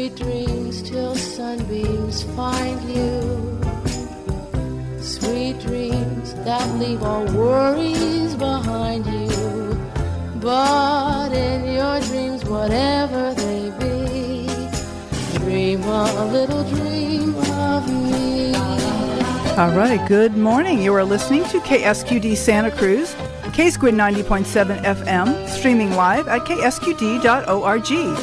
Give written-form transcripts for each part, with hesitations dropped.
Sweet dreams till sunbeams find you. Sweet dreams that leave all worries behind you. But in your dreams, whatever they be, dream a little dream of me. All right, good morning. You are listening to KSQD Santa Cruz, KSQD 90.7 FM, streaming live at ksqd.org.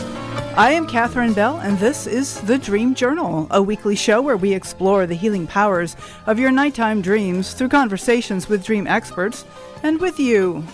I am Katherine Bell, and this is The Dream Journal, a weekly show where we explore the healing powers of your nighttime dreams through conversations with dream experts and with you.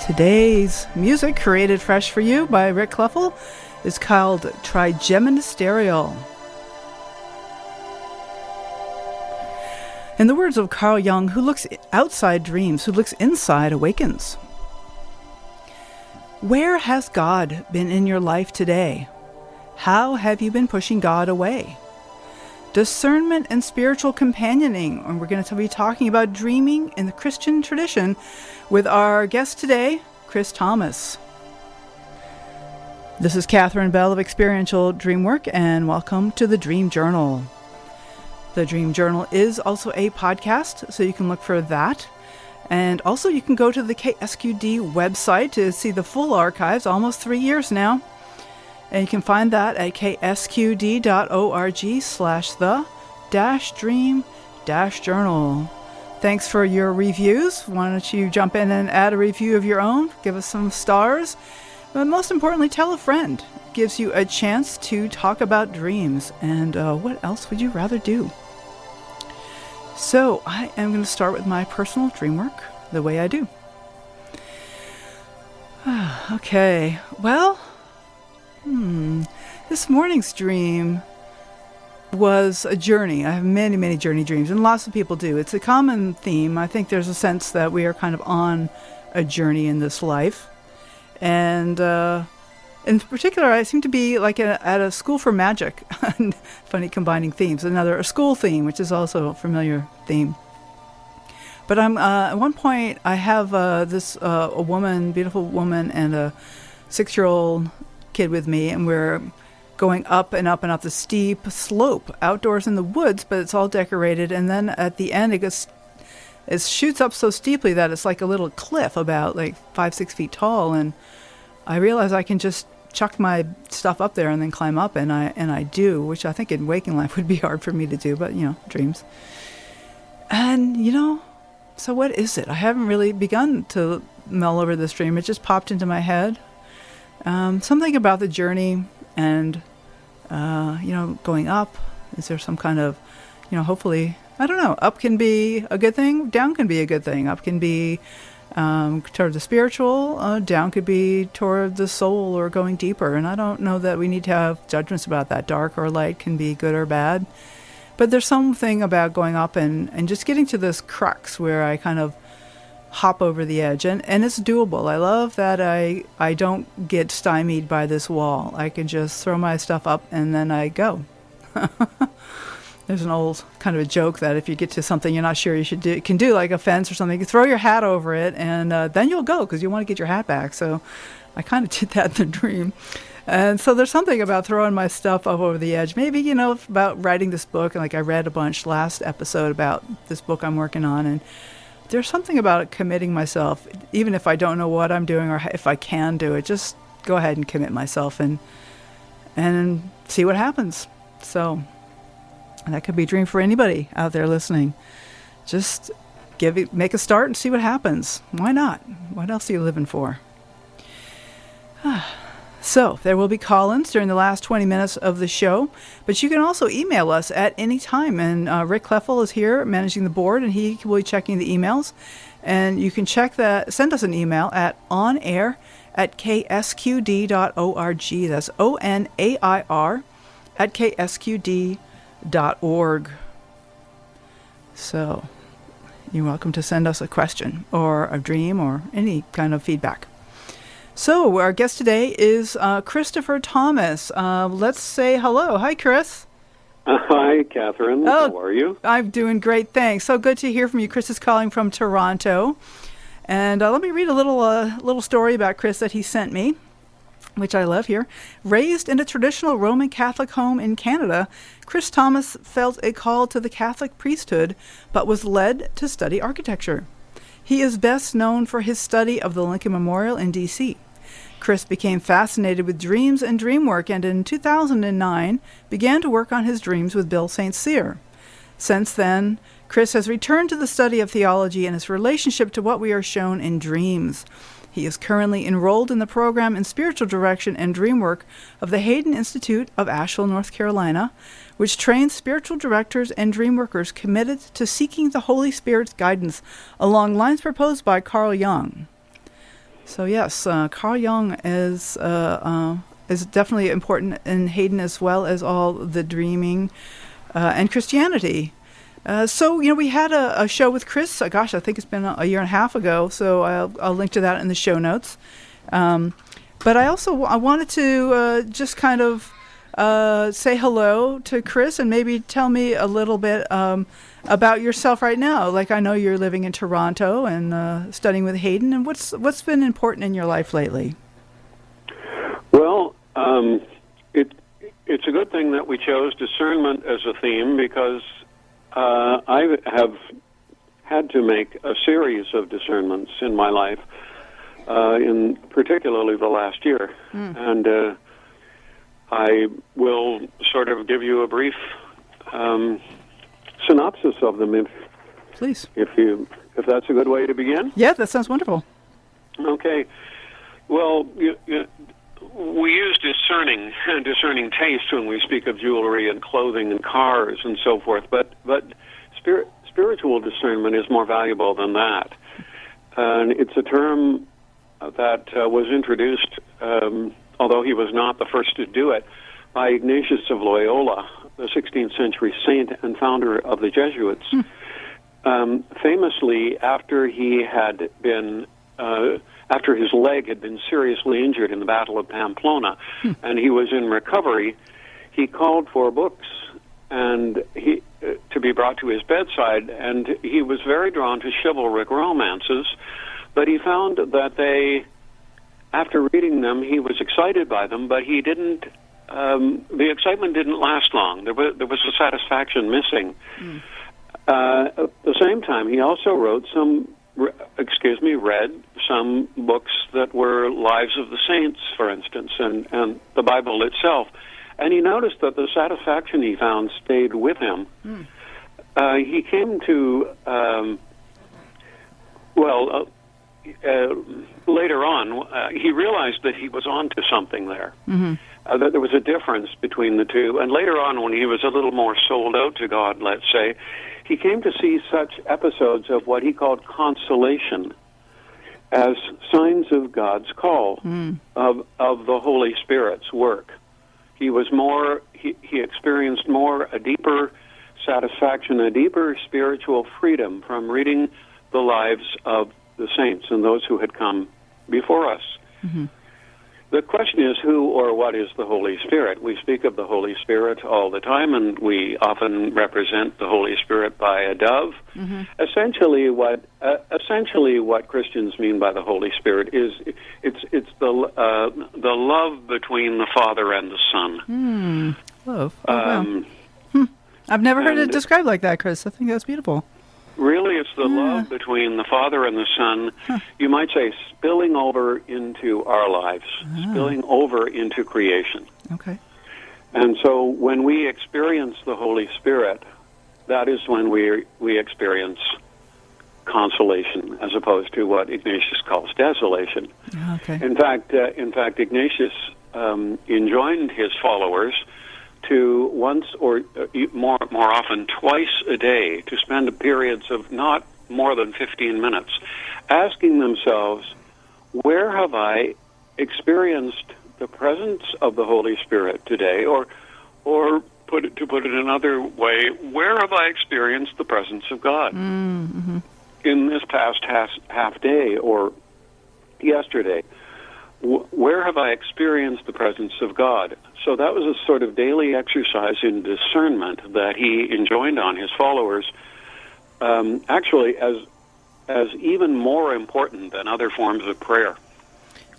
Today's music, created fresh for you by Rick Cleffel, is called Trigeministerial. In the words of Carl Jung, who looks outside dreams, who looks inside awakens. Where has God been in your life today? How have you been pushing God away? Discernment and spiritual companioning, and we're going to be talking about dreaming in the Christian tradition with our guest today, Chris Thomas. This is Katherine Bell of Experiential Dreamwork, and welcome to the Dream Journal. The Dream Journal is also a podcast, so you can look for that. And also you can go to the KSQD website to see the full archives, almost 3 years now. And you can find that at ksqd.org/the-dream-journal. Thanks for your reviews. Why don't you jump in and add a review of your own? Give us some stars. But most importantly, tell a friend. It gives you a chance to talk about dreams. And what else would you rather do? So I am going to start with my personal dream work, the way I do. Okay, well, this morning's dream was a journey. I have many, many journey dreams, and lots of people do. It's a common theme. I think there's a sense that we are kind of on a journey in this life. And in particular, I seem to be like at a school for magic. Funny combining themes. A school theme, which is also a familiar theme. But I'm at one point, I have a beautiful woman, and a 6-year-old kid with me, and we're going up and up and up the steep slope outdoors in the woods, but it's all decorated. And then at the end, it shoots up so steeply that it's like a little cliff about like 5-6 feet tall. And I realize I can just chuck my stuff up there and then climb up, and I do, which I think in waking life would be hard for me to do, but dreams. And so what is it? I haven't really begun to mull over this dream. It just popped into my head. Something about the journey and, going up. Is there some kind of, hopefully, I don't know, up can be a good thing, down can be a good thing. Up can be toward the spiritual, down could be toward the soul or going deeper. And I don't know that we need to have judgments about that. Dark or light can be good or bad. But there's something about going up and just getting to this crux where I kind of hop over the edge, and it's doable. I love that I don't get stymied by this wall. I can just throw my stuff up and then I go. There's an old kind of a joke that if you get to something you're not sure you can do, like a fence or something, you throw your hat over it, and then you'll go because you want to get your hat back. So I kind of did that in the dream. And so there's something about throwing my stuff up over the edge. Maybe, about writing this book. And like I read a bunch last episode about this book I'm working on, and there's something about committing myself, even if I don't know what I'm doing or if I can do it, just go ahead and commit myself and see what happens. So that could be a dream for anybody out there listening. Just make a start and see what happens. Why not? What else are you living for? So there will be call-ins during the last 20 minutes of the show, but you can also email us at any time. And Rick Cleffel is here managing the board, and he will be checking the emails. And you can send us an email at onair@ksqd.org. That's ONAIR @ksqd.org. So you're welcome to send us a question or a dream or any kind of feedback. So our guest today is Christopher Thomas. Let's say hello. Hi, Chris. Hi, Katherine. How are you? I'm doing great, thanks. So good to hear from you. Chris is calling from Toronto. And let me read a little story about Chris that he sent me, which I love here. Raised in a traditional Roman Catholic home in Canada, Chris Thomas felt a call to the Catholic priesthood, but was led to study architecture. He is best known for his study of the Lincoln Memorial in D.C. Chris became fascinated with dreams and dream work, and in 2009 began to work on his dreams with Bill St. Cyr. Since then, Chris has returned to the study of theology and his relationship to what we are shown in dreams. He is currently enrolled in the program in spiritual direction and dream work of the Haden Institute of Asheville, North Carolina, which trains spiritual directors and dream workers committed to seeking the Holy Spirit's guidance along lines proposed by Carl Jung. So yes, Carl Jung is definitely important in Haden, as well as all the dreaming and Christianity. So we had a show with Chris. I think it's been a year and a half ago. So I'll link to that in the show notes. But I wanted to just kind of say hello to Chris and maybe tell me a little bit about yourself right now. Like, I know you're living in Toronto and studying with Haden, and what's been important in your life lately? Well, it's a good thing that we chose discernment as a theme, because I have had to make a series of discernments in my life, in particularly the last year, and I will sort of give you a brief synopsis of them, please, if that's a good way to begin. Yeah, that sounds wonderful. Okay. Well, we use discerning taste when we speak of jewelry and clothing and cars and so forth, but spiritual discernment is more valuable than that. And it's a term that was introduced, although he was not the first to do it, by Ignacious of Loyola, the 16th century saint and founder of the Jesuits. Famously, after his leg had been seriously injured in the Battle of Pamplona, and he was in recovery, he called for books and to be brought to his bedside, and he was very drawn to chivalric romances, but he found that after reading them, he was excited by them, but he didn't. The excitement didn't last long. There was a satisfaction missing. At the same time, he also read some books that were Lives of the Saints, for instance, and the Bible itself. And he noticed that the satisfaction he found stayed with him. He came to, later on, he realized that he was onto something there. That there was a difference between the two. And later on, when he was a little more sold out to God, let's say, he came to see such episodes of what he called consolation as signs of God's call, of the Holy Spirit's work. He experienced a deeper satisfaction, a deeper spiritual freedom from reading the lives of the saints and those who had come before us. The question is, who or what is the Holy Spirit? We speak of the Holy Spirit all the time, and we often represent the Holy Spirit by a dove. Essentially, what Christians mean by the Holy Spirit is it's the love between the Father and the Son. Love. Wow. I've never heard it described like that, Chris. I think that's beautiful. Really, it's the love between the Father and the Son, you might say, spilling over into our lives, spilling over into creation. Okay. And so when we experience the Holy Spirit, that is when we experience consolation, as opposed to what Ignacious calls desolation. Okay. In fact, Ignacious enjoined his followers to once or more often twice a day to spend periods of not more than 15 minutes asking themselves, where have I experienced the presence of the Holy Spirit today? Or to put it another way, where have I experienced the presence of God in this past half day or yesterday? where have I experienced the presence of God? So that was a sort of daily exercise in discernment that he enjoined on his followers, actually as even more important than other forms of prayer.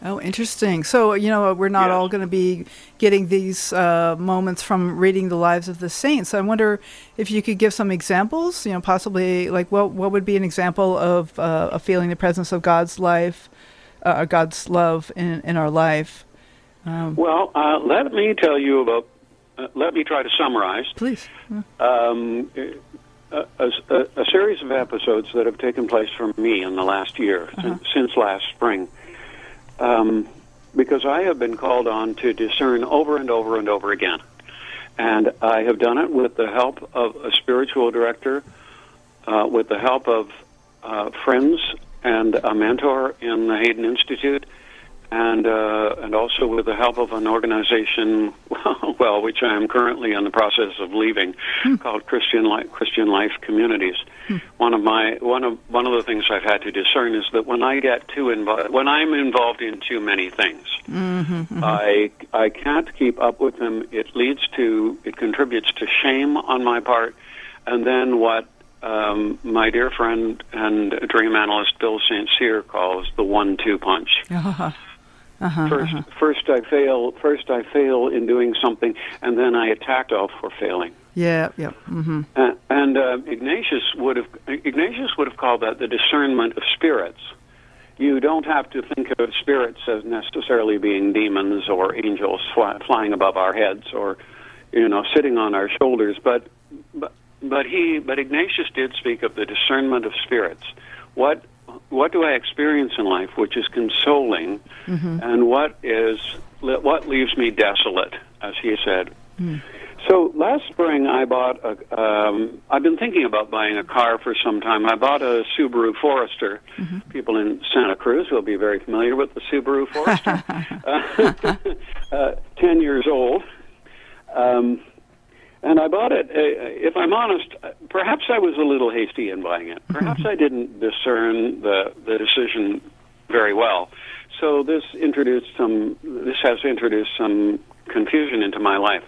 Oh, interesting. So, we're not all going to be getting these moments from reading the lives of the saints. I wonder if you could give some examples, possibly like what would be an example of feeling the presence of God's life, God's love in our life. Well, let me tell you about, let me try to summarize. Please. A series of episodes that have taken place for me in the last year, since last spring. Because I have been called on to discern over and over and over again. And I have done it with the help of a spiritual director, with the help of friends and a mentor in the Haden Institute, and also with the help of an organization, which I am currently in the process of leaving, called Christian Life Communities. One of the things I've had to discern is that when I get when I'm involved in too many things, I can't keep up with them. It contributes to shame on my part, and then what my dear friend and dream analyst Bill St. Cyr calls the 1-2 punch. First I fail in doing something, and then I attack off for failing. Yeah. And Ignacious would have called that the discernment of spirits. You don't have to think of spirits as necessarily being demons or angels flying above our heads or sitting on our shoulders, but Ignacious did speak of the discernment of spirits. What do I experience in life which is consoling, and what leaves me desolate, as he said. So last spring I bought I've been thinking about buying a car for some time. I bought a Subaru Forester. People in Santa Cruz will be very familiar with the Subaru Forester. 10 years old. And I bought it, if I'm honest, perhaps I was a little hasty in buying it. Perhaps I didn't discern the decision very well. So this has introduced some confusion into my life.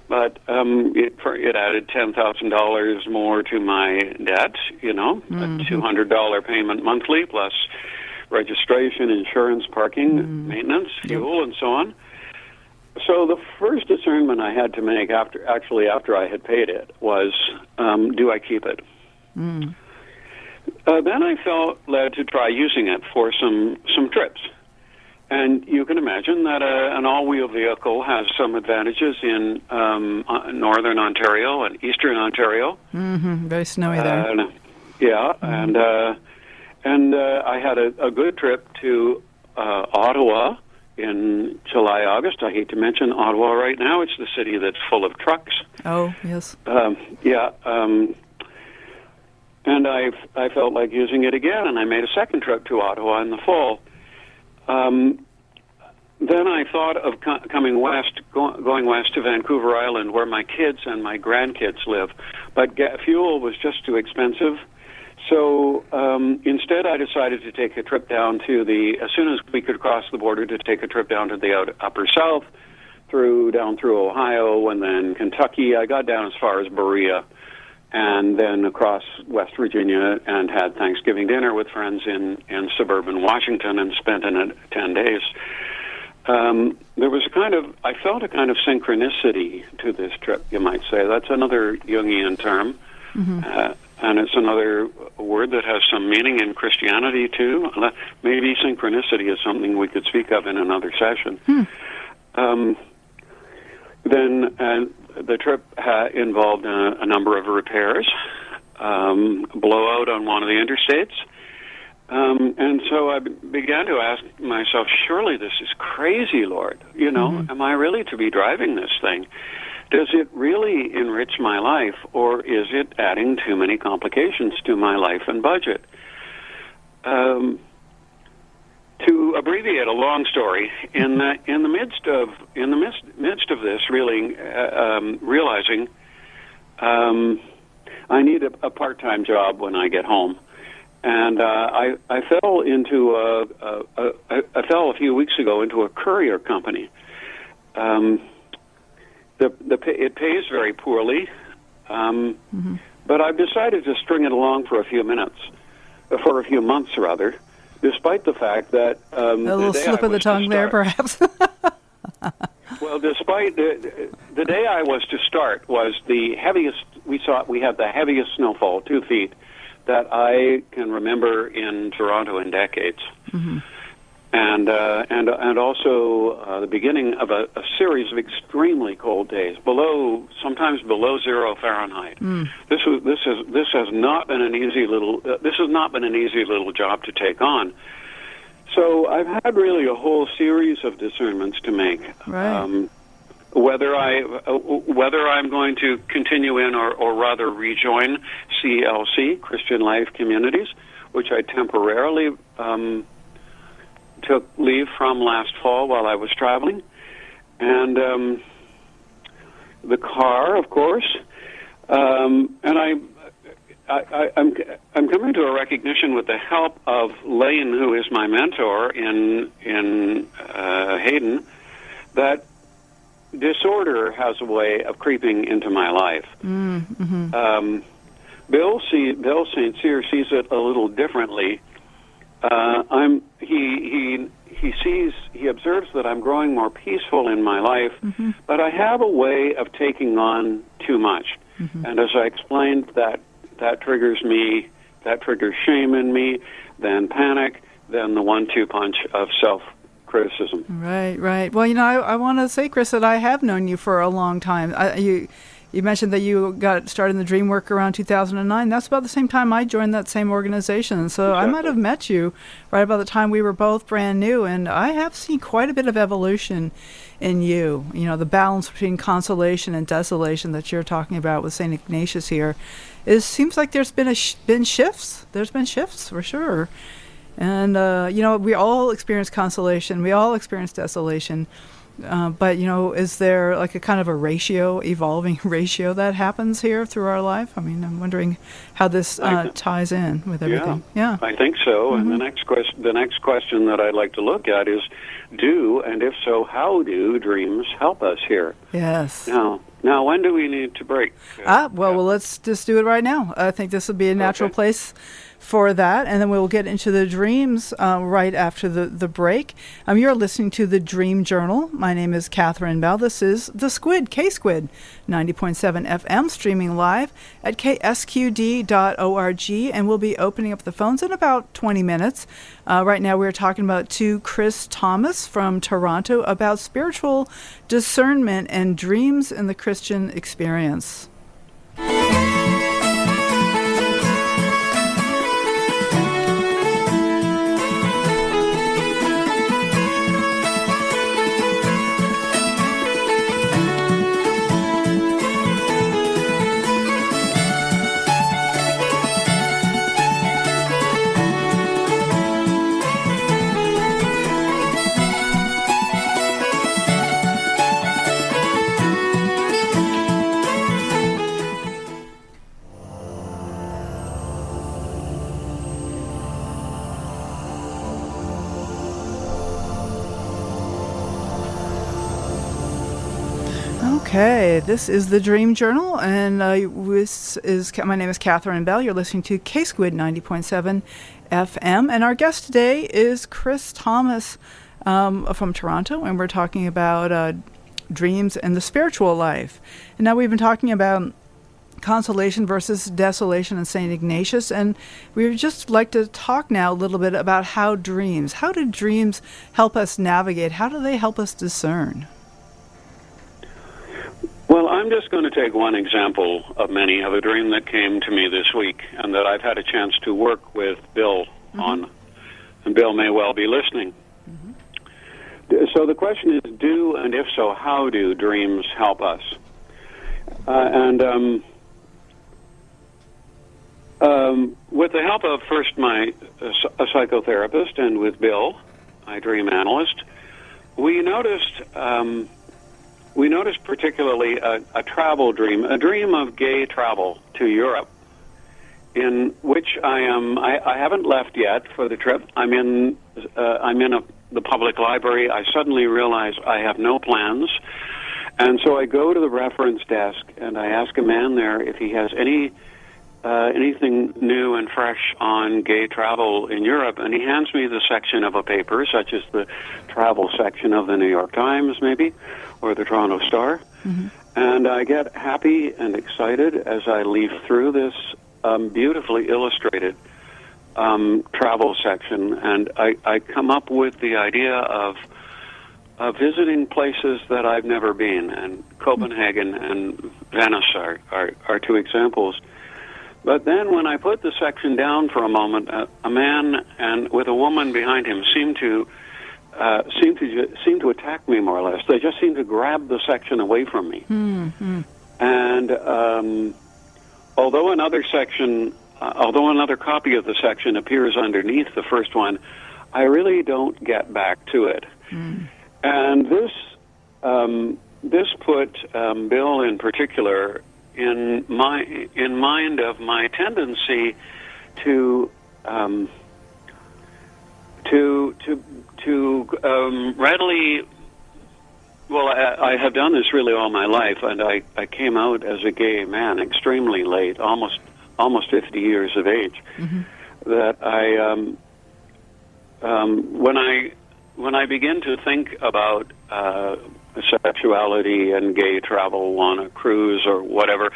But it added $10,000 more to my debt, a $200 payment monthly, plus registration, insurance, parking, maintenance, fuel, and so on. So the first discernment I had to make after I had paid it was, do I keep it? Then I felt led to try using it for some trips. And you can imagine that an all-wheel vehicle has some advantages in northern Ontario and eastern Ontario. Very snowy there. And I had a good trip to Ottawa in July, August. I hate to mention Ottawa right now. It's the city that's full of trucks. Oh, yes. And I felt like using it again, and I made a second trip to Ottawa in the fall. Then I thought of coming west, going west to Vancouver Island, where my kids and my grandkids live. But fuel was just too expensive. So instead, I decided to take a trip down as soon as we could cross the border, to take a trip down to the upper south, down through Ohio, and then Kentucky. I got down as far as Berea, and then across West Virginia, and had Thanksgiving dinner with friends in suburban Washington, and spent in it 10 days. There was I felt a kind of synchronicity to this trip, you might say. That's another Jungian term. And it's another word that has some meaning in Christianity, too. Maybe synchronicity is something we could speak of in another session. Then the trip involved a number of repairs, blowout on one of the interstates. And so I began to ask myself, surely this is crazy, Lord. Am I really to be driving this thing? Does it really enrich my life, or is it adding too many complications to my life and budget? To abbreviate a long story, in the midst of this, really realizing I need a part-time job when I get home, and I fell a few weeks ago into a courier company. It pays very poorly, but I've decided to string it along for a few months, despite the fact that a little slip of the tongue there, perhaps. Well, despite the day I was to start was the heaviest. We had the heaviest snowfall, 2 feet, that I can remember in Toronto in decades. And also the beginning of a series of extremely cold days, sometimes below 0 Fahrenheit. This has not been an easy little job to take on. So I've had really a whole series of discernments to make. Right. Whether I'm going to continue in or rather rejoin CLC, Christian Life Communities, which I temporarily took leave from last fall while I was traveling, and the car, of course, and I'm coming to a recognition with the help of Lane, who is my mentor in Haden, that disorder has a way of creeping into my life. Bill St. Cyr sees it a little differently. He observes that I'm growing more peaceful in my life, but I have a way of taking on too much. And as I explained, that triggers shame in me, then panic, then the 1-2 punch of self-criticism. Right. Well, I want to say, Chris, that I have known you for a long time. You mentioned that you got started in the dream work around 2009. That's about the same time I joined that same organization. So exactly. I might have met you right about the time we were both brand new, and I have seen quite a bit of evolution in you. The balance between consolation and desolation that you're talking about with St. Ignatious here. It seems like there's been shifts. There's been shifts, for sure. And, we all experience consolation. We all experience desolation. But, is there like a kind of a evolving ratio that happens here through our life? I mean, I'm wondering how this ties in with everything. Yeah. I think so. And the next question that I'd like to look at is, and if so, how do dreams help us here? Yes. Now, when do we need to break? Well, let's just do it right now. I think this would be a natural place for that, and then we'll get into the dreams right after the break. You're listening to the Dream Journal. My name is Katherine Bell. This is the Squid, K-Squid, 90.7 FM, streaming live at ksqd.org, and we'll be opening up the phones in about 20 minutes. Right now we're talking to Chris Thomas from Toronto about spiritual discernment and dreams in the Christian experience. Okay, this is the Dream Journal, and my name is Katherine Bell. You're listening to K-Squid 90.7 FM, and our guest today is Chris Thomas from Toronto, and we're talking about dreams and the spiritual life. And now we've been talking about consolation versus desolation in St. Ignatius, and we would just like to talk now a little bit about how do dreams help us navigate? How do they help us discern? Well, I'm just going to take one example of many of a dream that came to me this week and that I've had a chance to work with Bill on. And Bill may well be listening. So the question is, and if so, how do dreams help us? With the help of first a psychotherapist and with Bill, my dream analyst, we noticed particularly a travel dream, a dream of gay travel to Europe, in which I haven't left yet for the trip. I'm in the public library, I suddenly realize I have no plans. And so I go to the reference desk and I ask a man there if he has anything new and fresh on gay travel in Europe, and he hands me the section of a paper, such as the travel section of the New York Times, maybe, or the Toronto Star. Mm-hmm. And I get happy and excited as I leaf through this beautifully illustrated travel section, and I come up with the idea of visiting places that I've never been, and Copenhagen and Venice are two examples. But then when I put the section down for a moment, a man and with a woman behind him seemed to attack me more or less. They just seemed to grab the section away from me. Mm-hmm. And although another copy of the section appears underneath the first one, I really don't get back to it. Mm. And this put Bill in particular in mind of my tendency to readily. Well, I have done this really all my life, and I came out as a gay man extremely late, almost 50 years of age. Mm-hmm. That when I begin to think about sexuality and gay travel on a cruise or whatever,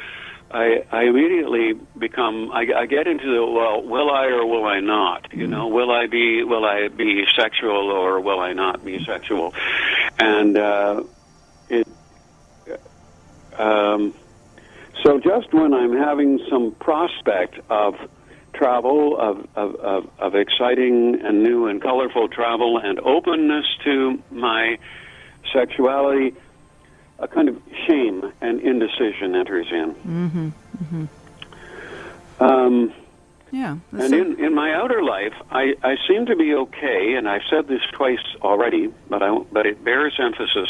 I immediately become. I get into the will I or will I not? You know, will I be sexual or will I not be sexual? And so just when I'm having some prospect of travel, of exciting and new and colorful travel, and openness to my sexuality, a kind of shame and indecision enters in. Mm-hmm. Mm-hmm. Yeah. And in my outer life, I seem to be okay, and I've said this twice already, but it bears emphasis.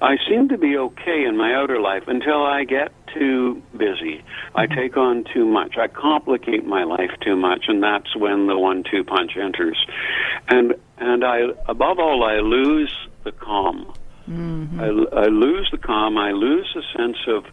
I seem to be okay in my outer life until I get too busy. Mm-hmm. I take on too much. I complicate my life too much, and that's when the 1-2 punch enters. And above all, I lose the calm. Mm-hmm. I lose the calm. I lose the sense of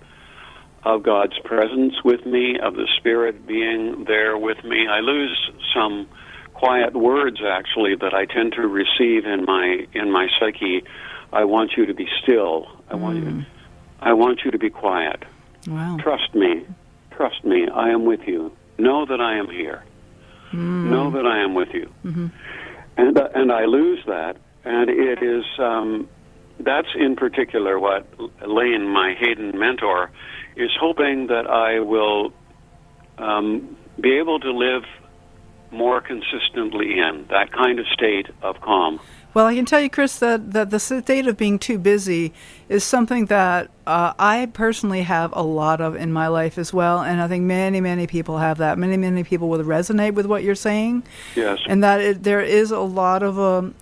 God's presence with me, of the Spirit being there with me. I lose some quiet words, actually, that I tend to receive in my psyche. I want you to be still. I want you to be quiet. Wow. Trust me. I am with you. Know that I am here. Know that I am with you. Mm-hmm. And I lose that, and it is. That's in particular what Lane, my Haden mentor, is hoping that I will be able to live more consistently in, that kind of state of calm. Well, I can tell you, Chris, that the state of being too busy is something that I personally have a lot of in my life as well, and I think many, many people have that. Many, many people will resonate with what you're saying. Yes. And that there is a lot of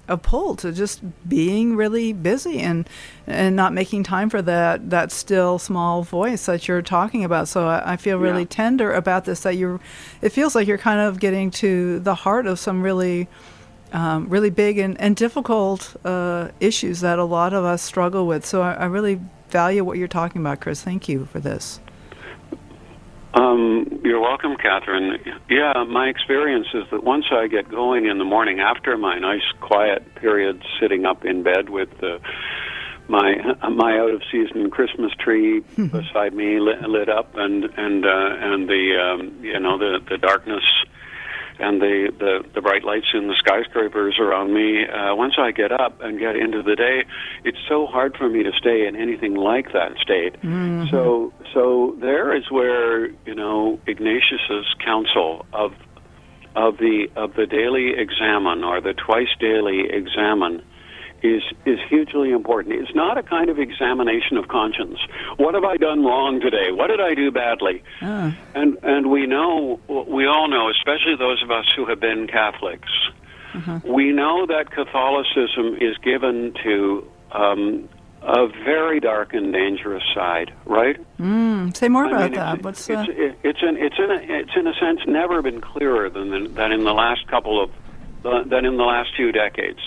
a pull to just being really busy and not making time for that still small voice that you're talking about. So I feel really tender about this, that it feels like you're kind of getting to the heart of some really big and difficult issues that a lot of us struggle with. So I really value what you're talking about, Chris. Thank you for this. You're welcome, Katherine. Yeah, my experience is that once I get going in the morning after my nice quiet period sitting up in bed with my out-of-season Christmas tree beside me lit up and the darkness and the bright lights in the skyscrapers around me, once I get up and get into the day, it's so hard for me to stay in anything like that state. Mm-hmm. So there is where, Ignatius's counsel of the daily examine, or the twice daily examine, is hugely important. It's not a kind of examination of conscience. What have I done wrong today? What did I do badly? And we all know, especially those of us who have been Catholics, we know that Catholicism is given to a very dark and dangerous side, right? Say more about that. It's in a sense never been clearer than in the last few decades.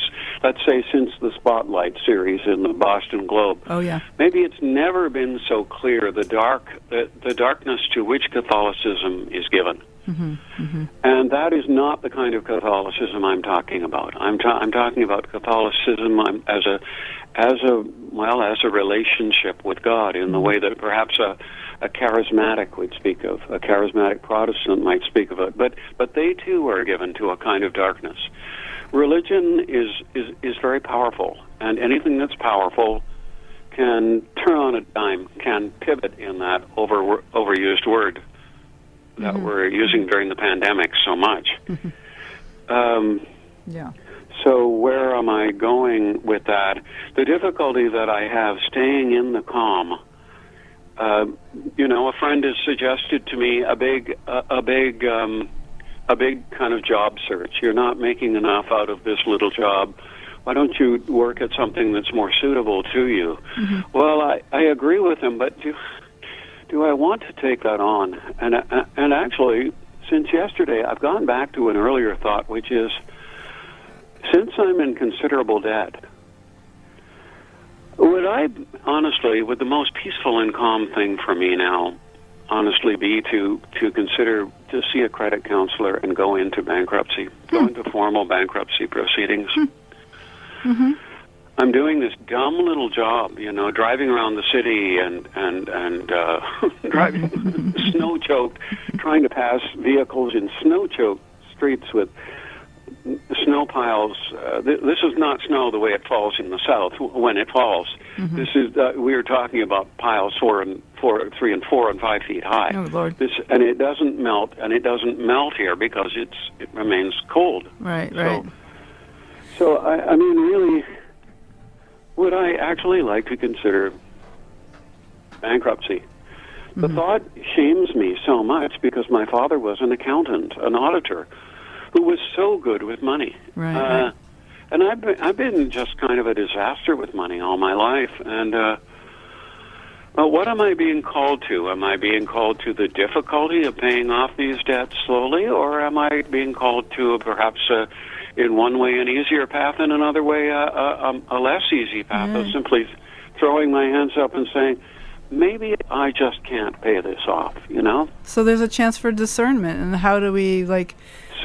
let's say since the Spotlight series in the Boston Globe. Oh, yeah. Maybe it's never been so clear the darkness to which Catholicism is given. And that is not the kind of Catholicism I'm talking about. I'm talking about Catholicism as a relationship with God in the way that perhaps a charismatic would speak of, a charismatic Protestant might speak of it. But they too are given to a kind of darkness. Religion is very powerful, and anything that's powerful can turn on a dime, can pivot in that overused word that we're using during the pandemic so much. Yeah. So where am I going with that? The difficulty that I have staying in the calm. A friend has suggested to me a big kind of job search. You're not making enough out of this little job. Why don't you work at something that's more suitable to you? Well, I agree with him, but do I want to take that on? And actually, since yesterday, I've gone back to an earlier thought, which is, since I'm in considerable debt, would the most peaceful and calm thing for me now, honestly, be to consider to see a credit counselor and go into bankruptcy, go into formal bankruptcy proceedings? I'm doing this dumb little job, driving around the city and driving snow-choked, trying to pass vehicles in snow-choked streets with snow piles. This is not snow the way it falls in the south when it falls. This is we are talking about piles 3 and 4 and 5 feet high. Oh, Lord! And it doesn't melt, here because it remains cold. Right. So I mean, really, would I actually like to consider bankruptcy? The thought shames me so much because my father was an accountant, an auditor, who was so good with money. Right. And I've been just kind of a disaster with money all my life. And what am I being called to? Am I being called to the difficulty of paying off these debts slowly, or am I being called to perhaps in one way an easier path, and another way a less easy path of simply throwing my hands up and saying, maybe I just can't pay this off, So there's a chance for discernment, and how do we,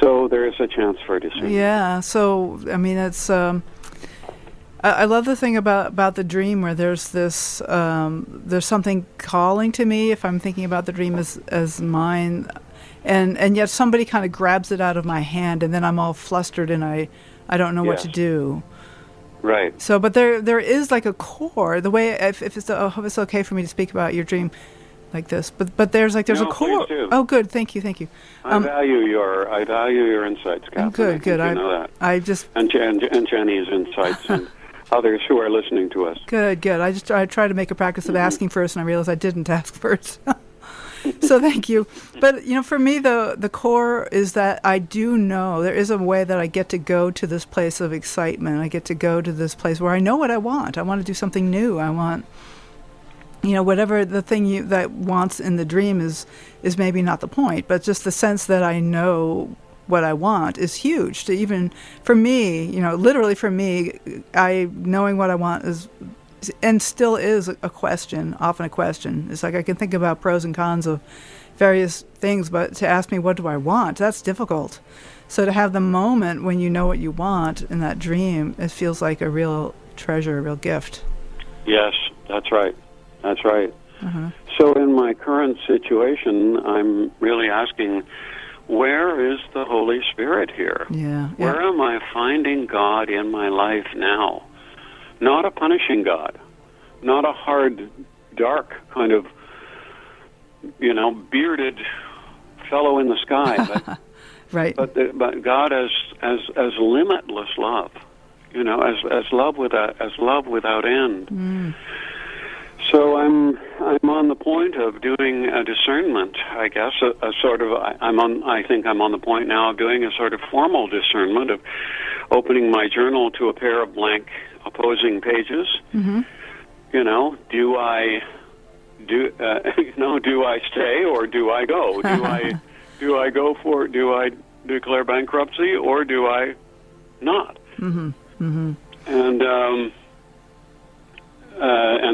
So there is a chance for discernment. Yeah, so, I mean, it's... I love the thing about the dream where there's this... there's something calling to me if I'm thinking about the dream as mine... And yet somebody kind of grabs it out of my hand, and then I'm all flustered, and I don't know what to do. Right. So, but there is like a core. The way, if it's okay for me to speak about your dream like this, but there's a core. Please do. Oh, good. Thank you. I value your insights, Katherine. Good. I know that. I just and Jenny's insights and others who are listening to us. Good. I try to make a practice of asking first, and I realized I didn't ask first. So thank you. But, for me, the core is that I do know there is a way that I get to go to this place of excitement. I get to go to this place where I know what I want. I want to do something new. I want, whatever the thing that wants in the dream is maybe not the point, but just the sense that I know what I want is huge. To even, for me, literally for me, knowing what I want is... and still is often a question. It's like I can think about pros and cons of various things, but to ask me what do I want, that's difficult. So to have the moment when you know what you want in that dream, it feels like a real treasure, a real gift. Yes, that's right. So in my current situation, I'm really asking, where is the Holy Spirit here? Yeah. Where am I finding God in my life now? Not a punishing God, not a hard, dark kind of, bearded fellow in the sky, but right. But God as limitless love, as love without end. So I'm on the point of doing a discernment, I guess, I think I'm on the point now of doing a sort of formal discernment of opening my journal to a pair of blank opposing pages. Do I stay or do I go? Do I declare bankruptcy or do I not? and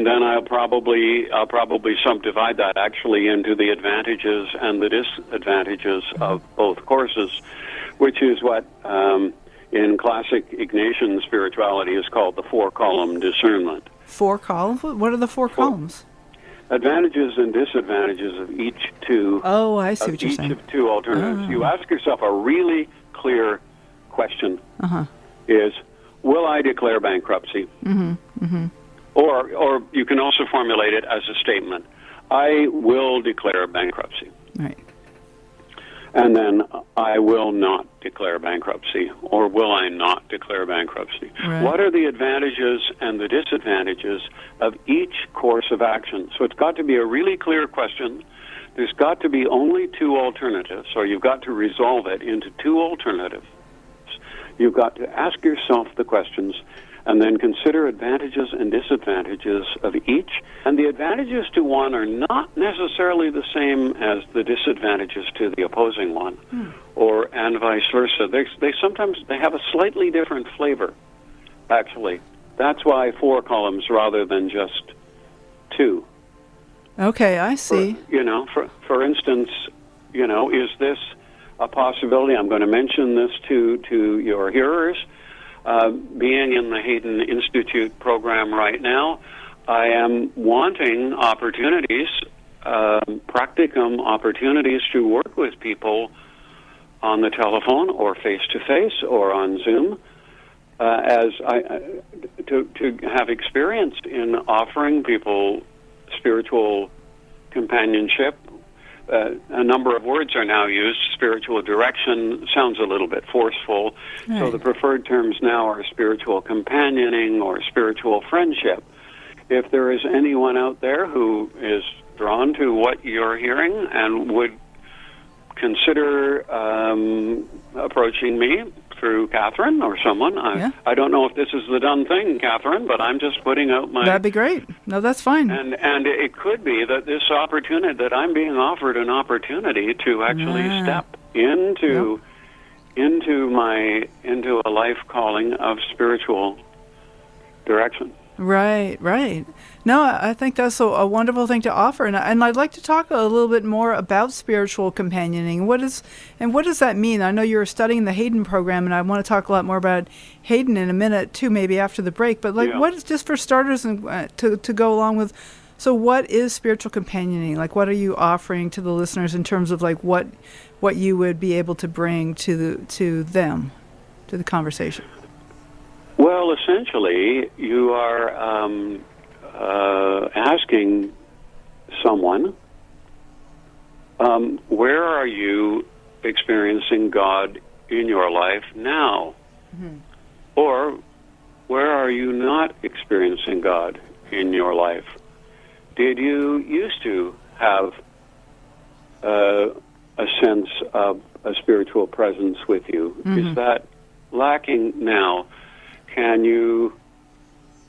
then I'll probably subdivide that actually into the advantages and the disadvantages of both courses, which is what in classic Ignatian spirituality is called the 4-column discernment. 4 columns? What are the 4 columns? Advantages and disadvantages of each two. Oh, I see what you're saying. Each of two alternatives. You ask yourself a really clear question: is, will I declare bankruptcy? Or you can also formulate it as a statement: I will declare bankruptcy. Right. And then I will not declare bankruptcy, or will I not declare bankruptcy? Right. What are the advantages and the disadvantages of each course of action? So it's got to be a really clear question. There's got to be only 2 alternatives, or you've got to resolve it into 2 alternatives. You've got to ask yourself the questions and then consider advantages and disadvantages of each. And the advantages to one are not necessarily the same as the disadvantages to the opposing one, and vice versa. They sometimes have a slightly different flavor, actually. That's why 4 columns rather than just 2. Okay, I see. For instance, is this a possibility? I'm going to mention this to your hearers. Being in the Haden Institute program right now, I am wanting opportunities, practicum opportunities to work with people on the telephone or face-to-face or on Zoom, to have experience in offering people spiritual companionship. A number of words are now used. Spiritual direction sounds a little bit forceful. Right. So the preferred terms now are spiritual companioning or spiritual friendship. If there is anyone out there who is drawn to what you're hearing and would consider approaching me through Katherine or someone. I don't know if this is the done thing, Katherine, but I'm just putting out my... That'd be great. No, that's fine. And it could be that this opportunity, that I'm being offered an opportunity to actually step into a life calling of spiritual direction. Right. No, I think that's a wonderful thing to offer, and I'd like to talk a little bit more about spiritual companioning. What does that mean? I know you're studying the Haden program, and I want to talk a lot more about Haden in a minute too, maybe after the break. But what is, just for starters and to go along with? So, what is spiritual companioning? Like, what are you offering to the listeners in terms of like what you would be able to bring to them, to the conversation? Well, essentially, you are asking someone, where are you experiencing God in your life now? Or where are you not experiencing God in your life? Did you used to have a sense of a spiritual presence with you? Is that lacking now? Can you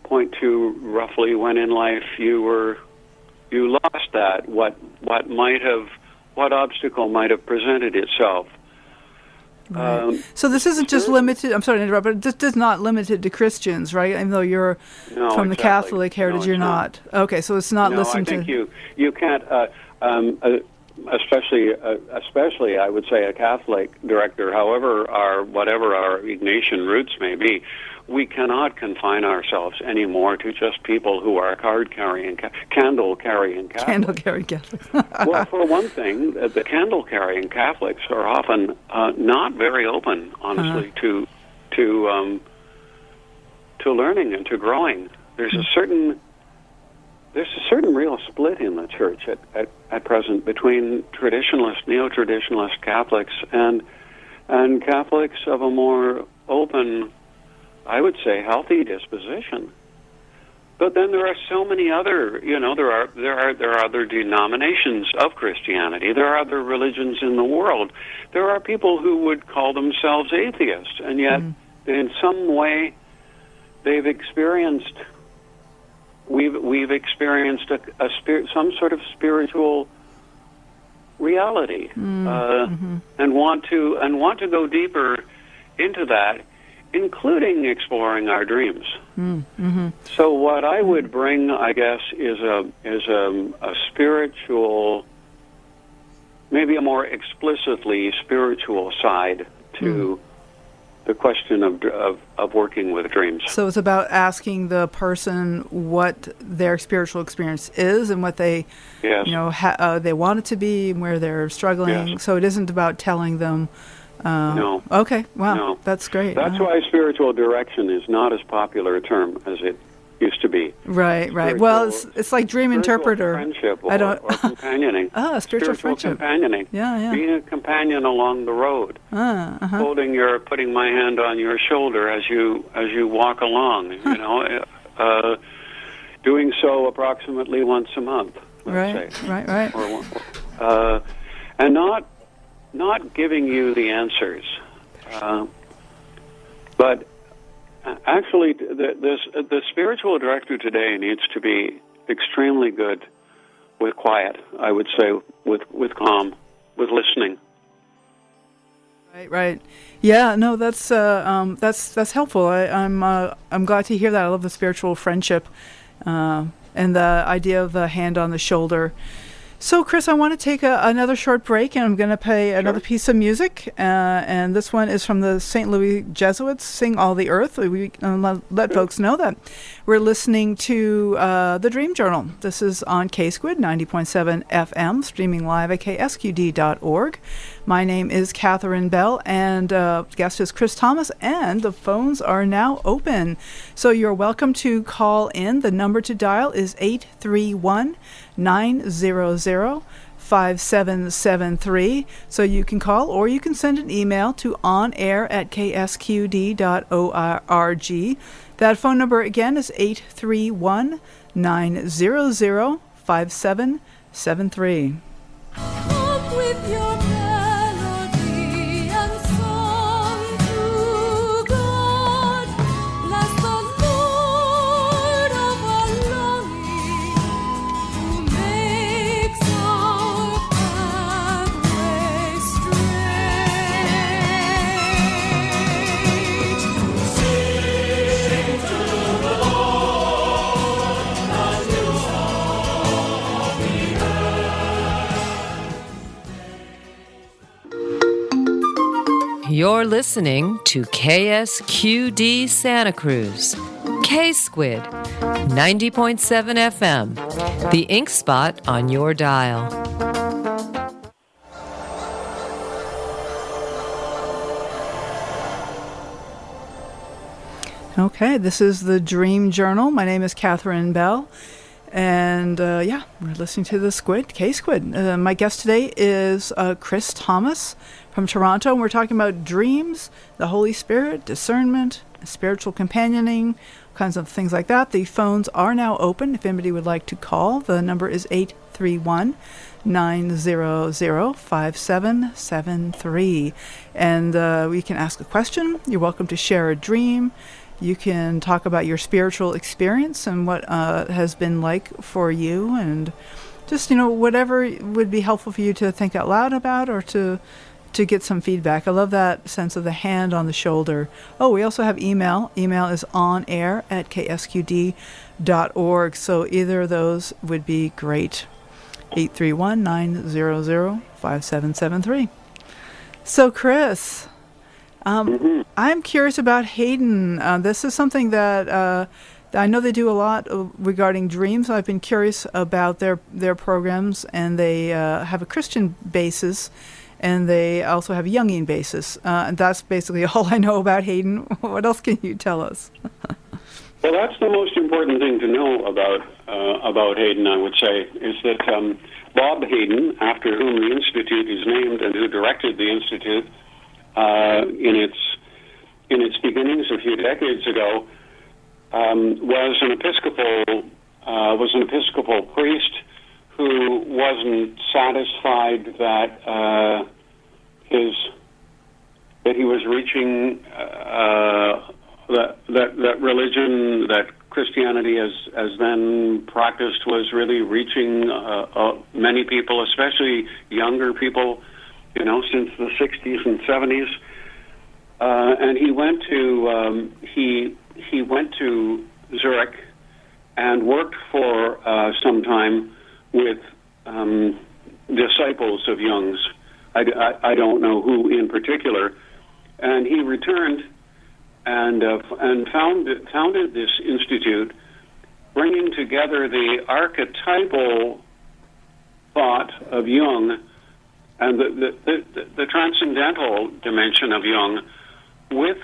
point to roughly when in life you lost that? What obstacle might have presented itself? Right. So this isn't just limited. I'm sorry to interrupt, but this is not limited to Christians, right? Even though you're from the Catholic heritage, you're not. Okay, so it's not listened to. I think you can't. Especially, I would say a Catholic director, whatever our Ignatian roots may be, we cannot confine ourselves anymore to just people who are candle-carrying Catholics. Candle-carrying Catholics. Well, for one thing, the candle-carrying Catholics are often not very open, honestly, to learning and to growing. There's a certain real split in the church at present between traditionalist, neo-traditionalist Catholics and Catholics of a more open, I would say, healthy disposition. But then there are so many other, there are other denominations of Christianity. There are other religions in the world. There are people who would call themselves atheists, and yet in some way they've experienced. We've experienced some sort of spiritual reality, and want to go deeper into that including exploring our dreams. So what I would bring, I guess, is a spiritual, maybe a more explicitly spiritual side to the question of working with dreams. So it's about asking the person what their spiritual experience is and what they, Yes. they want it to be and where they're struggling. Yes. So it isn't about telling them. No. Okay. Wow. No. That's great. That's why spiritual direction is not as popular a term as it used to be. Right. Well, it's like dream interpreter. Friendship or companioning. Spiritual friendship. Companioning. Yeah. Being a companion along the road. Putting my hand on your shoulder as you walk along. Doing so approximately once a month. Let's say. Right. And not giving you the answers, but actually, the spiritual director today needs to be extremely good with quiet. I would say with calm, with listening. Right. Yeah. No, that's helpful. I'm glad to hear that. I love the spiritual friendship, and the idea of the hand on the shoulder. So, Chris, I want to take another short break, and I'm going to play another piece of music. And this one is from the St. Louis Jesuits, Sing All the Earth. We let folks know that we're listening to the Dream Journal. This is on KSQUID 90.7 FM, streaming live at ksqd.org. My name is Katherine Bell, and guest is Chris Thomas, and the phones are now open. So you're welcome to call in. The number to dial is 831-900-5773. So you can call, or you can send an email to onair@ksqd.org. That phone number again is 831-900-5773. Up with your melody and song to God. Bless the Lord of our longing, who makes our pathway straight. Sing to the Lord a new song we You're listening to KSQD Santa Cruz, KSQUID 90.7 FM, the ink spot on your dial. Okay, this is the Dream Journal. My name is Katherine Bell. And we're listening to the Squid, K-Squid. My guest today is Chris Thomas from Toronto. And we're talking about dreams, the Holy Spirit, discernment, spiritual companioning, kinds of things like that. The phones are now open if anybody would like to call. The number is 831-900-5773. And we can ask a question. You're welcome to share a dream. You can talk about your spiritual experience and what has been like for you, and just, whatever would be helpful for you to think out loud about, or to get some feedback. I love that sense of the hand on the shoulder. Oh, we also have email. Email is onair@ksqd.org. So either of those would be great. 831-900-5773. So, Chris, I'm curious about Haden. This is something that I know they do a lot regarding dreams. I've been curious about their programs, and they have a Christian basis, and they also have a Jungian basis. And that's basically all I know about Haden. What else can you tell us? Well, that's the most important thing to know about Haden, I would say, is that Bob Haden, after whom the Institute is named and who directed the Institute, in its beginnings a few decades ago, was an Episcopal priest who wasn't satisfied that he was reaching that religion, that Christianity as then practiced, was really reaching many people, especially younger people, since the 60s and 70s. and he went to Zurich and worked for some time with disciples of Jung's. I don't know who in particular, and he returned and founded this institute, bringing together the archetypal thought of Jung and the transcendental dimension of Jung with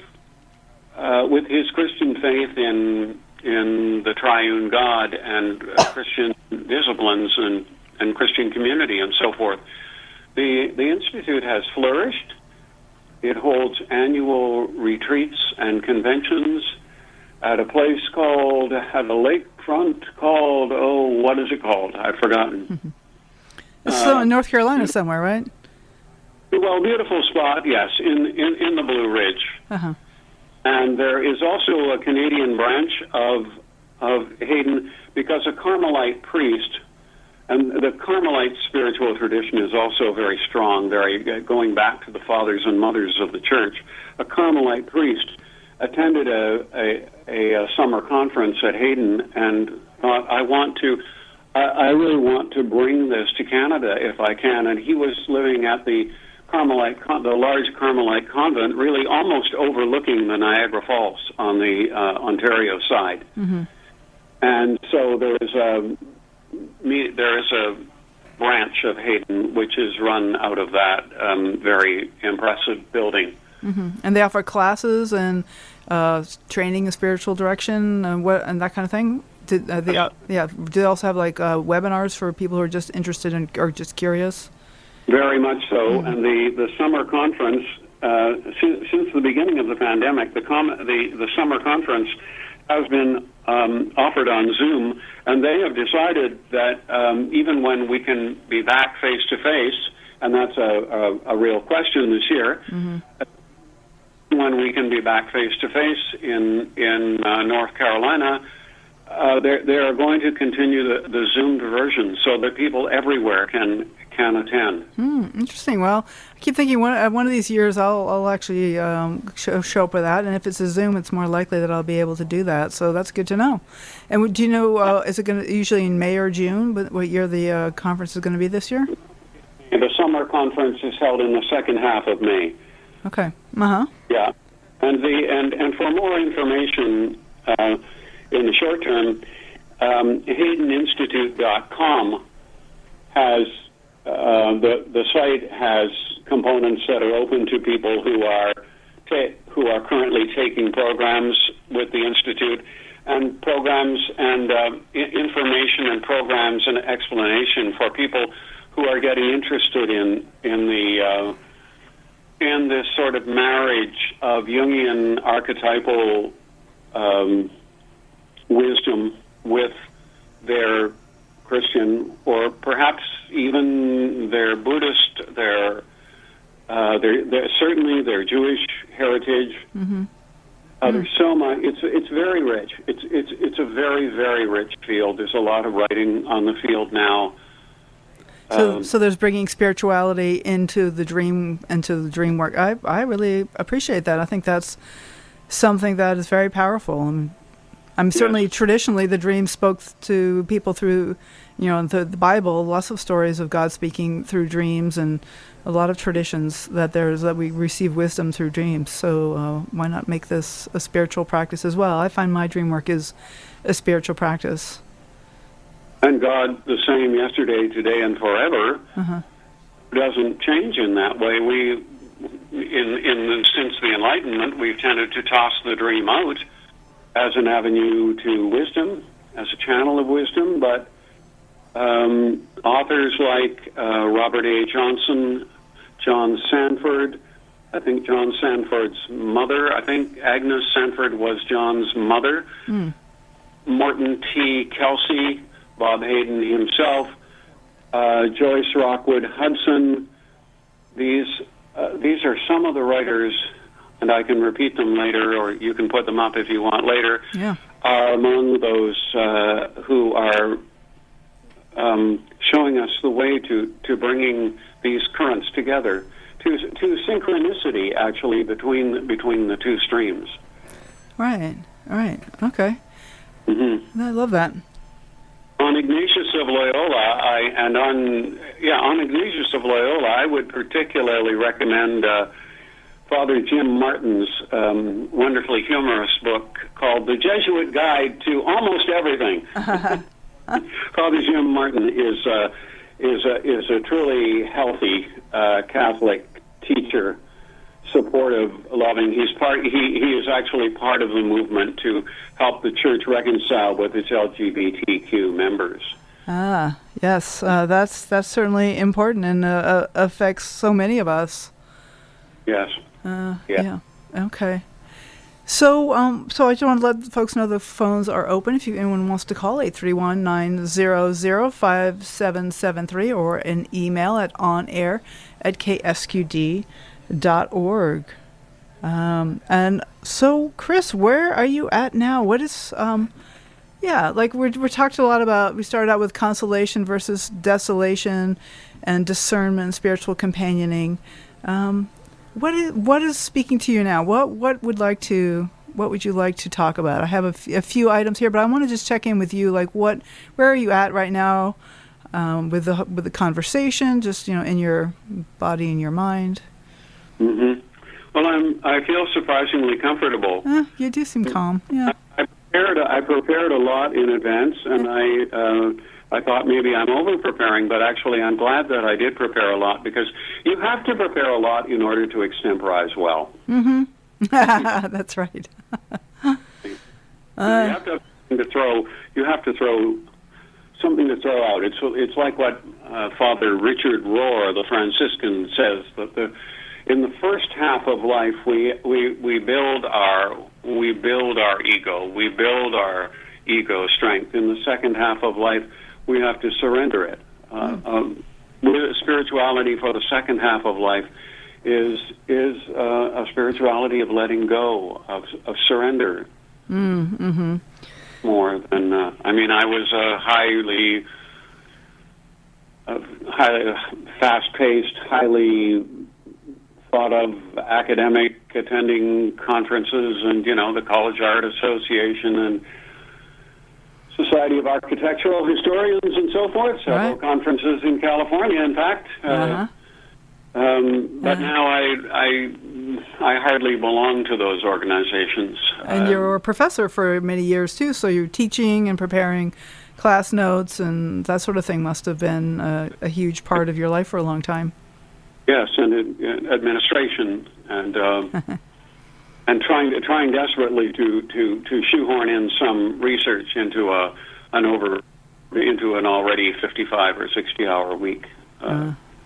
his Christian faith in the triune God and Christian disciplines and Christian community and so forth. The Institute has flourished. It holds annual retreats and conventions at a place called, at a lakefront called, what is it called? I've forgotten. It's still in North Carolina somewhere, right? Well, beautiful spot, yes, in the Blue Ridge. Uh-huh. And there is also a Canadian branch of Haden, because a Carmelite priest, and the Carmelite spiritual tradition is also very strong, going back to the fathers and mothers of the church. A Carmelite priest attended a summer conference at Haden and thought, I really want to bring this to Canada if I can. And he was living at the large Carmelite convent, really almost overlooking the Niagara Falls on the Ontario side. Mm-hmm. And so there is a branch of Haden which is run out of that very impressive building. Mm-hmm. And they offer classes and training in spiritual direction and that kind of thing. Do they also have like webinars for people who are just interested in or just curious? Very much so. Mm-hmm. And the summer conference, since the beginning of the pandemic, the summer conference has been offered on Zoom, and they have decided that even when we can be back face to face, and that's a real question this year, mm-hmm. when we can be back face to face in North Carolina, they are going to continue the Zoomed version so that people everywhere can attend. Interesting. Well, I keep thinking one of these years I'll actually show up with that, and if it's a Zoom, it's more likely that I'll be able to do that. So that's good to know. And do you know, is it going to usually in May or June? What year the conference is going to be this year? The summer conference is held in the second half of May. Okay. Uh-huh. Yeah, and for more information in the short term, HadenInstitute.com has. The site has components that are open to people who are currently taking programs with the Institute, and programs and information and programs and explanation for people who are getting interested in this sort of marriage of Jungian archetypal wisdom with their Christian, or perhaps even their Buddhist, their certainly their Jewish heritage. Mm-hmm. There's so much. It's very rich. It's a very, very rich field. There's a lot of writing on the field now. So there's bringing spirituality into the dream work. I really appreciate that. I think that's something that is very powerful. I'm certainly traditionally the dream spoke to people through, the Bible. Lots of stories of God speaking through dreams, and a lot of traditions that we receive wisdom through dreams. So why not make this a spiritual practice as well? I find my dream work is a spiritual practice. And God, the same yesterday, today, and forever, doesn't change in that way. Since the Enlightenment, we've tended to toss the dream out as an avenue to wisdom, as a channel of wisdom, but authors like Robert A. Johnson, John Sanford, I think John Sanford's mother, I think Agnes Sanford was John's mother, Morton T. Kelsey, Bob Haden himself, Joyce Rockwood Hudson. These are some of the writers, and I can repeat them later, or you can put them up if you want later, are among those who are showing us the way to bringing these currents together, to synchronicity actually between the two streams. Right. Okay. Mm-hmm. I love that. On Ignacious of Loyola, on Ignacious of Loyola, I would particularly recommend Father Jim Martin's wonderfully humorous book called The Jesuit Guide to Almost Everything. Father Jim Martin is a truly healthy Catholic teacher, supportive, loving. He is actually part of the movement to help the church reconcile with its LGBTQ members. Ah, yes, that's certainly important and affects so many of us. Yes. Yeah. Okay. So, I just want to let folks know the phones are open. If anyone wants to call, 831-900-5773, or an email at onair@ksqd.org. And so, Chris, where are you at now? What is, we talked a lot about, we started out with consolation versus desolation and discernment and spiritual companioning. What is speaking to you now? What would you like to talk about? I have a few items here, but I want to just check in with you. Like, where are you at right now with the conversation? Just in your body and your mind. Mm-hmm. Well, I feel surprisingly comfortable. You do seem calm. Yeah. I prepared a lot in advance, and I thought maybe I'm over-preparing, but actually I'm glad that I did prepare a lot, because you have to prepare a lot in order to extemporize well. Mm-hmm. That's right. You have to throw something to throw out. It's like what Father Richard Rohr, the Franciscan, says, that in the first half of life we build our ego, we build our ego strength. In the second half of life, we have to surrender it. Spirituality for the second half of life is a spirituality of letting go, of surrender. Mm-hmm. More than I was a highly fast-paced, highly thought of academic, attending conferences and the College Art Association and Society of Architectural Historians and so forth, several conferences in California, in fact. But now I hardly belong to those organizations. And you're a professor for many years, too, so you're teaching and preparing class notes, and that sort of thing must have been a huge part of your life for a long time. Yes, and administration, and and trying desperately to shoehorn in some research into an already 55 or 60-hour week.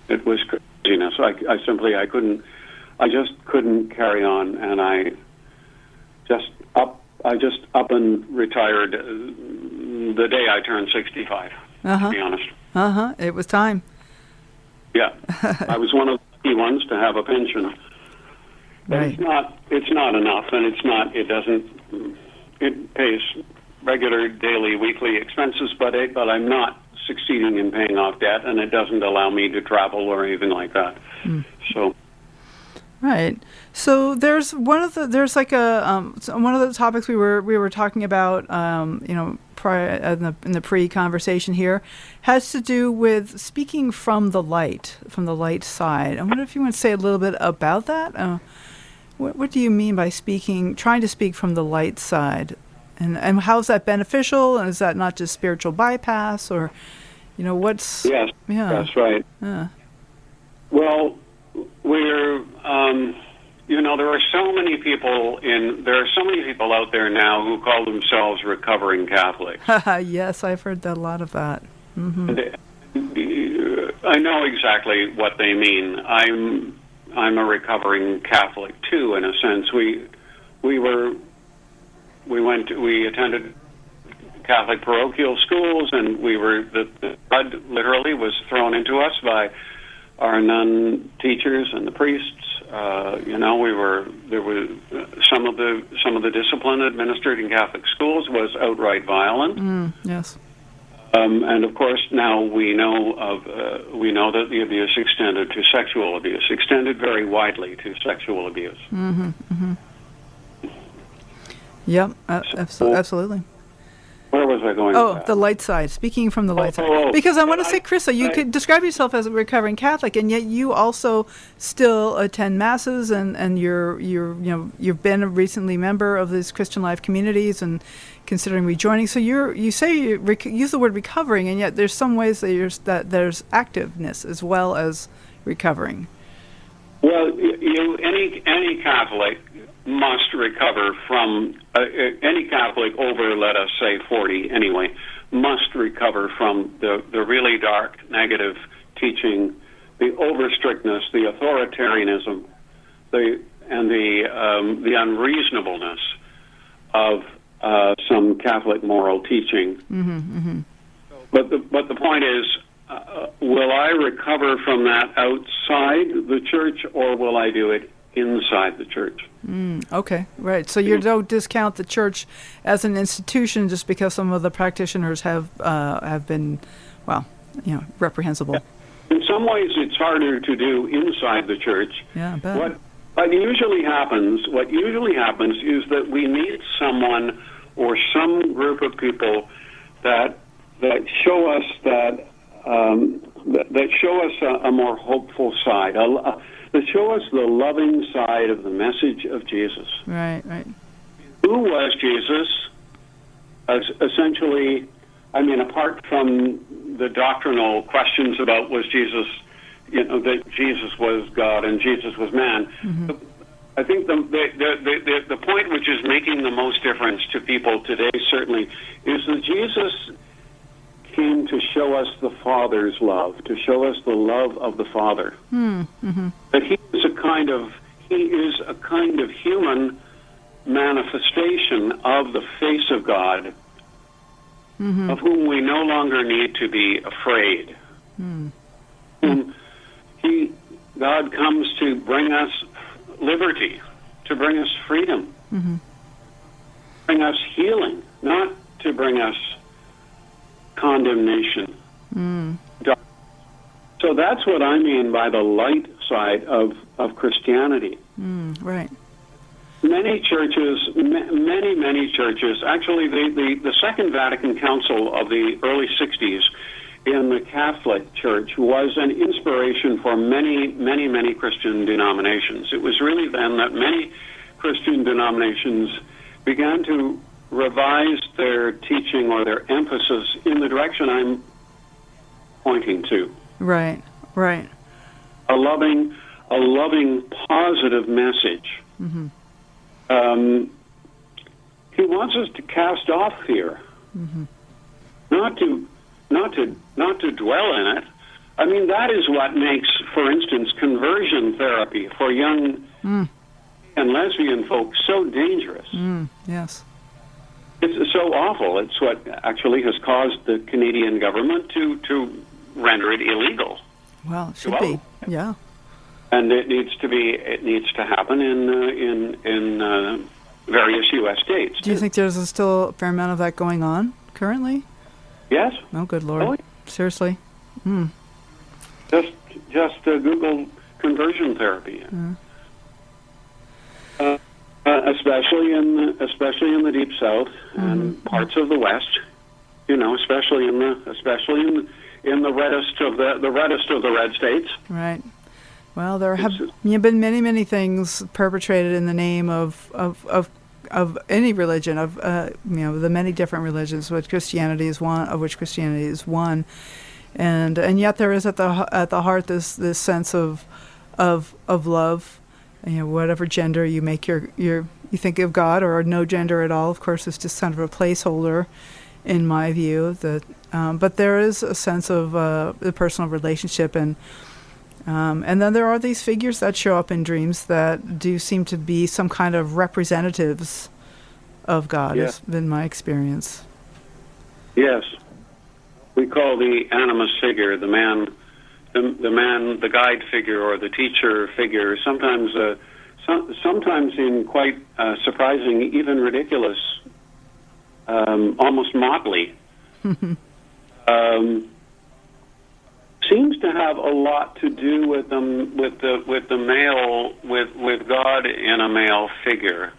It was craziness. I just couldn't carry on, and I just up and retired the day I turned 65. To be honest. It was time. Yeah, I was one of the lucky ones to have a pension. But Right. it's not enough, and it pays regular daily, weekly expenses, but I'm not succeeding in paying off debt, and it doesn't allow me to travel or anything like that. So. Right. So there's one of the topics we were talking about, prior in the pre-conversation here, has to do with speaking from the light side. I wonder if you want to say a little bit about that. What do you mean by trying to speak from the light side, and how is that beneficial? And is that not just spiritual bypass, or what's? Yes. Yeah. That's right. Yeah. Well, we're. There are so many people out there now who call themselves recovering Catholics. Yes, I've heard that, a lot of that. Mm-hmm. I know exactly what they mean. I'm a recovering Catholic too, in a sense. We attended Catholic parochial schools, and the blood literally was thrown into us by our nun teachers and the priests. There was some of the discipline administered in Catholic schools was outright violent. Yes. And of course, now we know that the abuse extended to sexual abuse, extended very widely to sexual abuse. Yep, absolutely. Where was I going? Oh, with that? the light side. Speaking from the light side. Because I want to say, Krista, you could describe yourself as a recovering Catholic, and yet you also still attend masses, and you've been a recently member of these Christian life communities and considering rejoining. So you use the word recovering, and yet there's some ways that there's activeness as well as recovering. Well, any Catholic must recover from any Catholic over, let us say, 40 anyway, must recover from the really dark, negative teaching, the over strictness, the authoritarianism, and the unreasonableness of some Catholic moral teaching. But the point is, will I recover from that outside the church, or will I do it inside the church? Okay, right. So you don't discount the church as an institution just because some of the practitioners have been, reprehensible. In some ways, it's harder to do inside the church. Yeah, I bet. What usually happens is that we meet someone or some group of people that show us that show us a more hopeful side. That show us the loving side of the message of Jesus. Right. Who was Jesus? Essentially, apart from the doctrinal questions about was Jesus, that Jesus was God and Jesus was man. I think the point which is making the most difference to people today certainly is that Jesus came to show us the Father's love, to show us the love of the Father. That he is a kind of human manifestation of the face of God, of whom we no longer need to be afraid. God comes to bring us liberty, to bring us freedom, bring us healing, not to bring us condemnation. So that's what I mean by the light side of Christianity. Right. Many churches, many churches, actually the Second Vatican Council of the early 60s in the Catholic Church was an inspiration for many Christian denominations. It was really then that many Christian denominations began to revise their teaching or their emphasis in the direction I'm pointing to. Right. A loving, positive message. He wants us to cast off fear, not to dwell in it. That is what makes, for instance, conversion therapy for young and lesbian folks so dangerous. Yes. It's so awful. It's what actually has caused the Canadian government to render it illegal. Well, it should be. Yeah. And it needs to happen in various U.S. states. Do you think there's still a fair amount of that going on currently? Yes. Oh, good Lord. Really? Seriously? Just Google conversion therapy. Especially in the Deep South and parts of the West, especially in the reddest of the red states. Right. Well, there have been many things perpetrated in the name of any religion, of the many different religions, which Christianity is one, and yet there is at the heart this sense of love. Whatever gender you make you think of God, or no gender at all. Of course, it's just kind of a placeholder, in my view. But there is a sense of the personal relationship, and then there are these figures that show up in dreams that do seem to be some kind of representatives of God. Yeah. Has been my experience. Yes, we call the animus figure the man, the guide figure or the teacher figure. Sometimes in quite surprising, even ridiculous, almost motley seems to have a lot to do with them, with the male, with God in a male figure,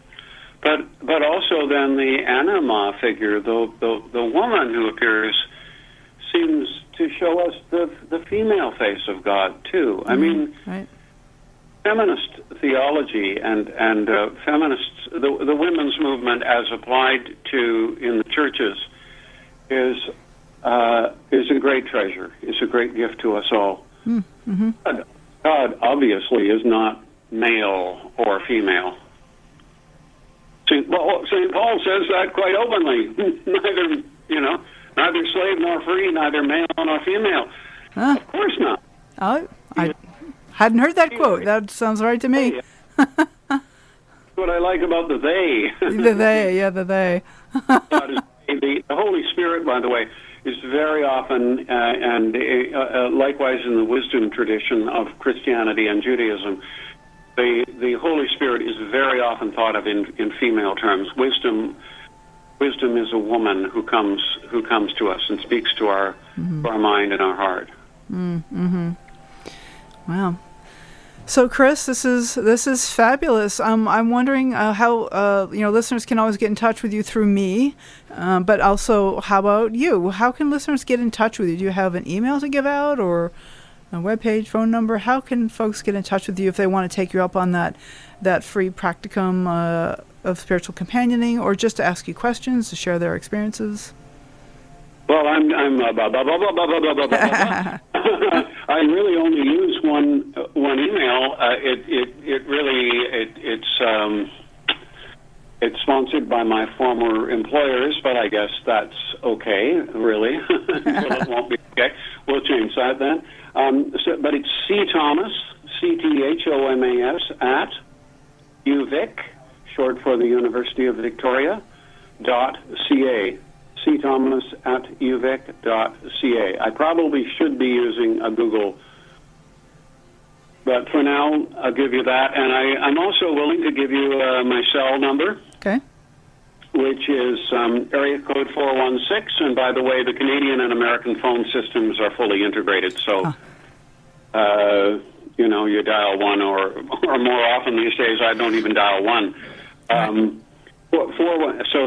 but also then the anima figure, the woman who appears, seems to show us the female face of God too. I mean, right. Feminist theology and feminists, the women's movement as applied to in the churches is a great treasure. It's a great gift to us all. Mm-hmm. God obviously is not male or female. St. Paul says that quite openly. Neither slave nor free, neither male nor female. Huh. Of course not. Oh, I hadn't heard that quote. That sounds right to me. What I like about the they. The they. God is, the Holy Spirit, by the way, is very often, and likewise in the wisdom tradition of Christianity and Judaism, the Holy Spirit is very often thought of in female terms. Wisdom is a woman who comes to us and speaks to our mind and our heart. Mm-hmm. Wow. So, Chris, this is fabulous. I'm wondering how listeners can always get in touch with you through me, but also how about you? How can listeners get in touch with you? Do you have an email to give out or a webpage, phone number? How can folks get in touch with you if they want to take you up on that free practicum of spiritual companioning, or just to ask you questions, to share their experiences? Well, I really only use one email. It's sponsored by my former employers, but I guess that's okay, really. So it won't be okay. We'll change that then. But it's CThomas, CTHOMAS at UVic, short for the University of Victoria, .ca. CThomas at uvic.ca. I probably should be using a Google, but for now, I'll give you that. And I'm also willing to give you my cell number, okay, which is area code 416. And by the way, the Canadian and American phone systems are fully integrated, so you dial one or more often these days. I don't even dial one. So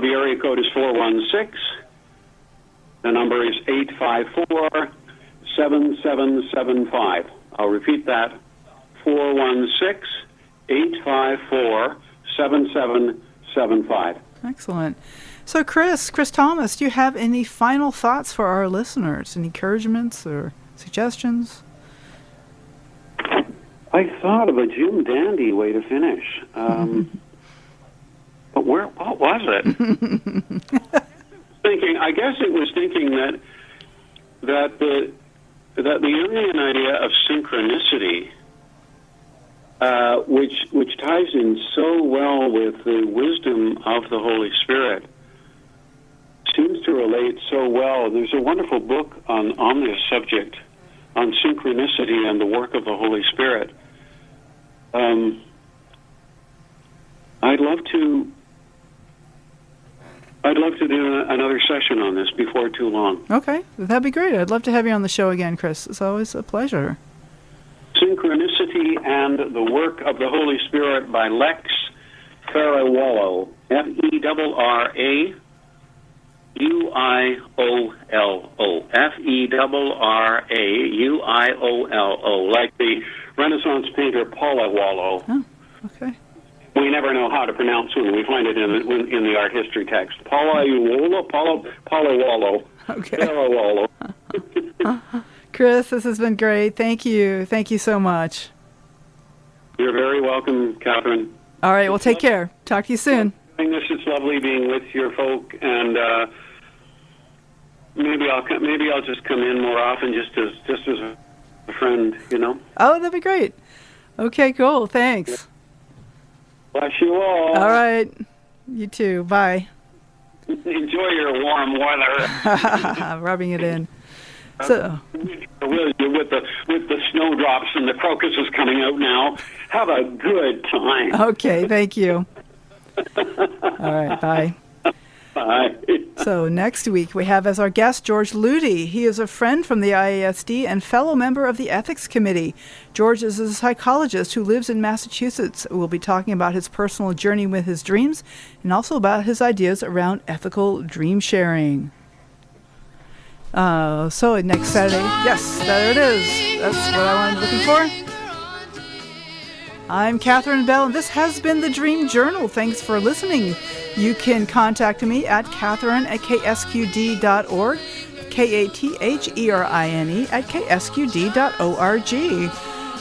the area code is 416. The number is 854-7775. I'll repeat that, 416-854-7775. Excellent. So, Chris Thomas, do you have any final thoughts for our listeners? Any encouragements or suggestions? I thought of a Jim Dandy way to finish. But what was it? I guess it was thinking that the Jungian idea of synchronicity, which ties in so well with the wisdom of the Holy Spirit, seems to relate so well. There's a wonderful book on this subject, on synchronicity and the work of the Holy Spirit. I'd love to do another session on this before too long. Okay, that'd be great. I'd love to have you on the show again, Chris. It's always a pleasure. Synchronicity and the Work of the Holy Spirit by Lex Ferrawollo, Ferrawuiollo, Ferrawuiollo, like the Renaissance painter Paula Wallo. Oh, okay. We never know how to pronounce when we find it in the art history text. Paula Wallo. Okay. Ferrawuiollo. Chris, this has been great. Thank you. Thank you so much. You're very welcome, Katherine. All right. Well, take care. Talk to you soon. It's lovely being with your folk, and maybe I'll just come in more often, just as a friend, Oh, that'd be great. Okay, cool. Thanks. Bless you all. All right. You too. Bye. Enjoy your warm weather. Rubbing it in. So, with the snowdrops and the crocuses coming out now, have a good time. Okay, thank you. All right, bye. Bye. So next week we have as our guest George Ludy. He is a friend from the IASD and fellow member of the Ethics Committee. George is a psychologist who lives in Massachusetts. We'll be talking about his personal journey with his dreams and also about his ideas around ethical dream sharing. So next Saturday, yes, there it is. That's what I wanted looking for. I'm Katherine Bell, and this has been the Dream Journal. Thanks for listening. You can contact me at Katherine@ksqd.org, KATHERINE@ksqd.org.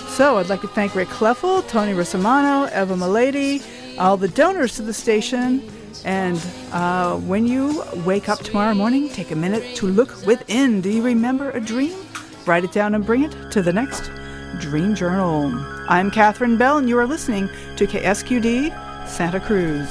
So I'd like to thank Rick Kleffel, Tony Russamano, Eva Milady, all the donors to the station. And when you wake up tomorrow morning, take a minute to look within. Do you remember a dream? Write it down and bring it to the next Dream Journal. I'm Katherine Bell, and you are listening to KSQD Santa Cruz.